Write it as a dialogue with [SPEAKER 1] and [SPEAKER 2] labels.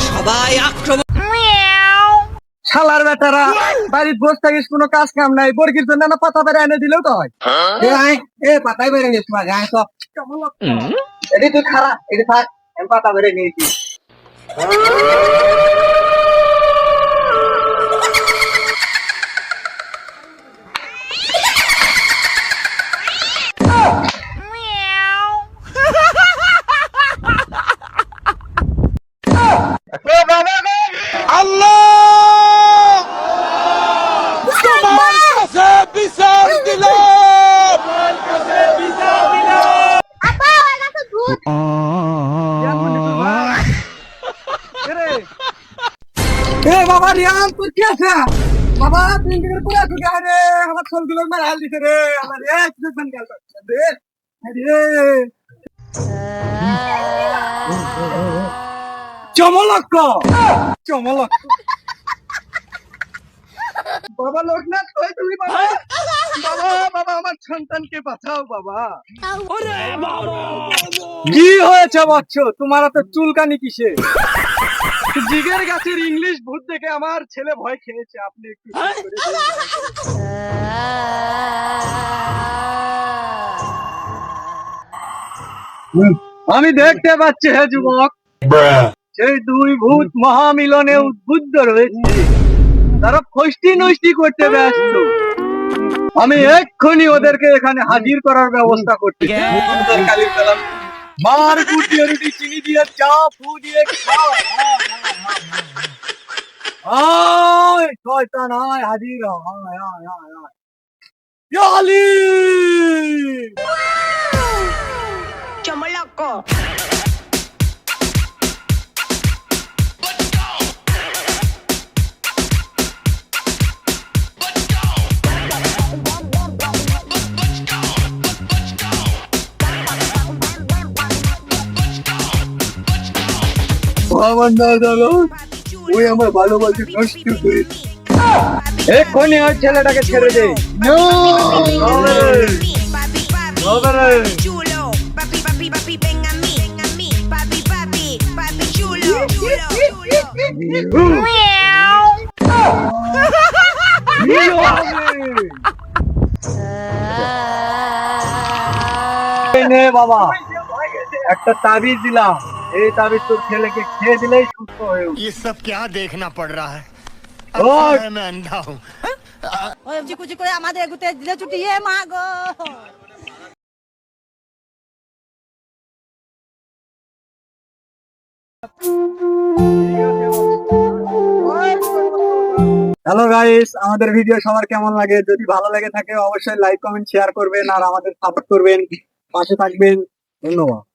[SPEAKER 1] সবাই আক্রমণ।
[SPEAKER 2] শালার বেটারা বাড়ির বসে থাকিস, কোনো কাজ কাম নাই, বর্গির জন্য না পাতা বেড়ে এনে দিলেও তো হয়। পাতাই বেড়ে নিস তোমার গায়ে তো এটি তুই খারাপ, এটি থাক, আমি পাতা বেড়ে নিয়েছি। বাবা রিয়ান, তুই কি আছে বাবা? তুই করে আছো রে? আমার ছোটগুলোর মার হাল দিছে রে আমার। চমলক চমলক বাবা লোকনাথ, কই তুমি বাবা? বাবা বাবা, আমার সন্তানকে বাঁচাও বাবা। কি হয়েছে বচ্চ, তোমার এত চুলকানি কিসে? জিগের গাছের ইংলিশ ভূত দেখে আমার ছেলে ভয় খেয়েছে, আপনি একটু আমি দেখতে পাচ্ছি হে যুবক, সেই দুই ভূত মহামিলনে উদ্বুদ্ধ রয়েছে, তারা ফষ্টি নষ্টি করতে ব্যস্ত। আমি এক্ষুনি ওদেরকে এখানে হাজির করার ব্যবস্থা করতে। মার গুড় দিয়ে রুটি, চিনি দিয়ে চা, ফু দিয়ে খা। আয় শয়তান আয়, হাজির আয় আয় আয় আয়। ইয়ালি
[SPEAKER 3] চমলক
[SPEAKER 2] ওই আমার ভালোবাসা নষ্ট করেছে, এক্ষুনি ওই ছেলেটাকে ছেড়ে দে। বাবা একটা তাবিজ দিলাম, এই তাবিজ তোর ছেলেকে খেয়ে দিলেই সুস্থ হয়ে উঠবে।
[SPEAKER 4] ये सब क्या देखना पड़ रहा है? मैं अंधा हूँ।
[SPEAKER 3] কুচি করে আমাদের গুতে দিলে ছুটি হে মা গো।
[SPEAKER 2] হ্যালো গাইস, আমাদের ভিডিও সবার কেমন লাগে? যদি ভালো লাগে থাকে অবশ্যই লাইক কমেন্ট শেয়ার করবেন আর আমাদের সাপোর্ট করবেন, পাশে থাকবেন। ধন্যবাদ।